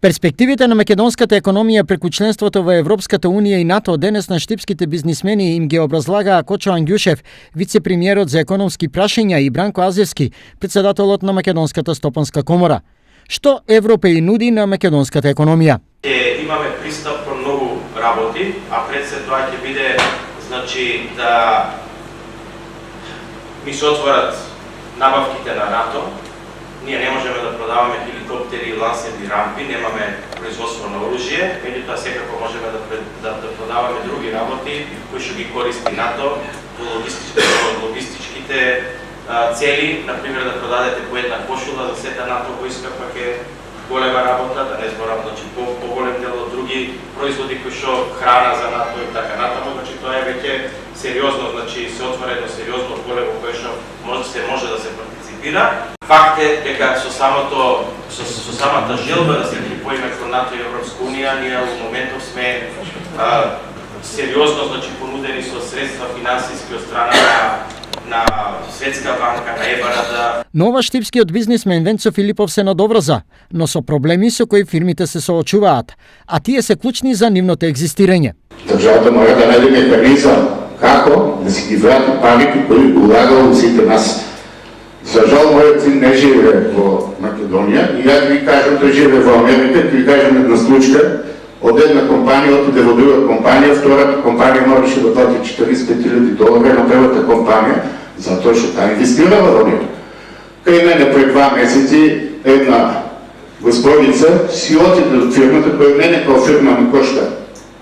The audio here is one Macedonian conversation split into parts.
Перспективите на македонската економија преку членството во Европската унија и НАТО денес на штипските бизнисмени им ги образлагаа Кочо Ангјушев, вице-премиерот за економски прашања, и Бранко Азевски, председателот на Македонската стопанска комора. Што Европа и нуди на македонската економија? Имаме пристап кон многу работи, а пред се тоа ќе биде да ми се отворат набавките на НАТО. Ние не можеме да продаваме хеликоптери и лансерни рампи, немаме производство на оружје, меѓутоа секако можеме да продаваме други работи кои што ги користи НАТО во логистичките цели, например да продадете по една кошула за сета НАТО војска, пак е голема работа, да не зборам по-голем дел од други производи кои што храна за НАТО и така натаму, тоа е веќе сериозно, се отвора едно сериозно поле во кое што може да се партиципира. Факт е дека со самата желба да се припоиме кон НАТО и Европска унија, ние во моментов сме сериозно понудени со средства финансиски од страна на Светска банка, на ЕБРД. Но ова штипскиот бизнисмен Венцо Филипов се надоврза, но со проблеми со кои фирмите се соочуваат, а тие се клучни за нивното екзистирање. Државата мора да најде механизам како да си ги врати парите кои улагал сите нас. За жал, мојот син не живее во Македонија и јас ви кажам да живее во Америка, ви кажам една случка, од една компанија отиде во друга компанија, втората компанија мораше да плати $45,000 на првата компанија, затоа што таа инвестирала во неја. Кај мене пред 2 месеци една господица си отиде од фирмата, која мене као фирма ми кошта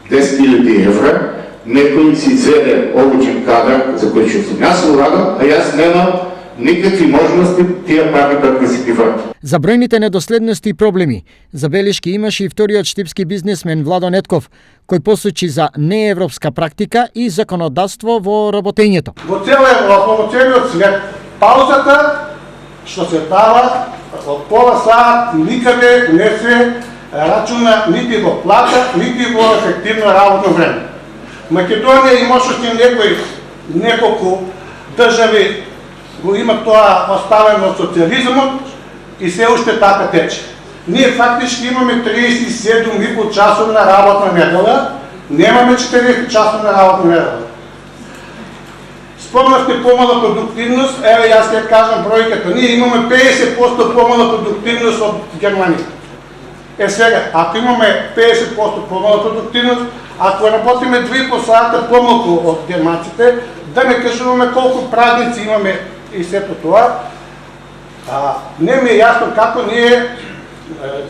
€10,000, некој си изведе обучен кадар за кој што сум јас улагал, а јас немам никакви можности тие пари да се ги вратат. За бројните недоследности и проблеми, забелешки имаше и вториот штипски бизнисмен Владо Нетков, кој посочи за неевропска практика и законодавство во работењето. Во целиот свет, паузата што се дава од пола сат никаде не се рачуна нити во плата, нити во ефективно работно време. Македонија имаше неколку држави го има тоа оставено од социјализмот и се уште така тече. Ние фактички имаме 37,5 часовна работна недела, немаме 40 часовна работна недела. Спомнавте помала продуктивност, еве јас ќе кажам бројката, ние имаме 50% помала продуктивност од Германија. Сега, ако имаме 50% помала продуктивност, ако работиме 2,5 сата помалку од германците, да не кажуваме колку празници имаме и сето тоа, не ми е јасно како ние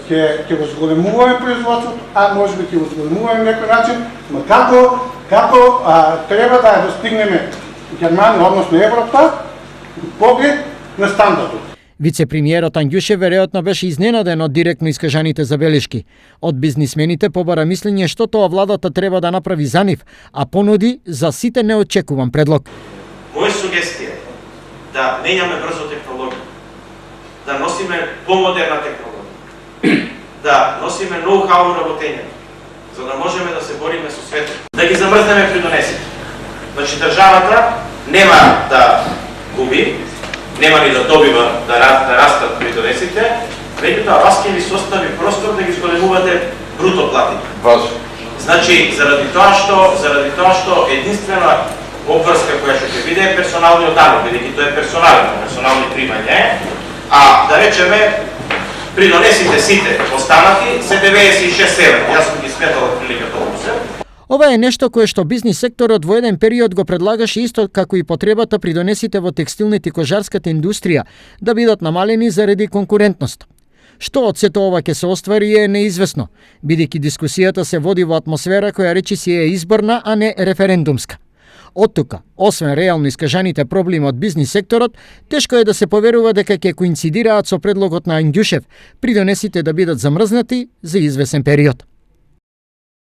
ќе го зголемуваме производството, а може би ќе го зголемуваме некој начин, но како треба да ја достигнеме Германија, односно Европа, поглед на стандардот. Вице-премиерот Ангјушев веројатно беше изненаден од директно искажаните забелешки. Од бизнисмените побара мислење што тоа владата треба да направи за нив, а понуди за сите неочекуван предлог. Моја сугестија да менјаме брзо технологија, да носиме помодерна технологија, да носиме ноу-хау работење, за да можеме да се бориме со светот. Да ги замрзнеме придонесите. Државата нема да губи, нема ни да добива да растат придонесите, меѓутоа вас ќе ви состави простор да ги зголемувате бруто платите. Заради тоа што единствена обврска која што ќе биде персоналниот данок, бидејќи тоа е персонални примања, а да речеме придонесите сите останати се 96 евра. Јас сум ги сметал прилика толку се. Ова е нешто кое што бизнис секторот во еден период го предлагаше исто како и потребата придонесите во текстилните и кожарската индустрија да бидат намалени заради конкурентност. Што од сето ова ќе се оствари е неизвестно, бидејќи дискусијата се води во атмосфера која речиси е изборна, а не референдумска. Од тука, освен реално искажаните проблеми од бизнис секторот, тешко е да се поверува дека ќе коинцидираат со предлогот на Ангјушев придонесите да бидат замрзнати за извесен период.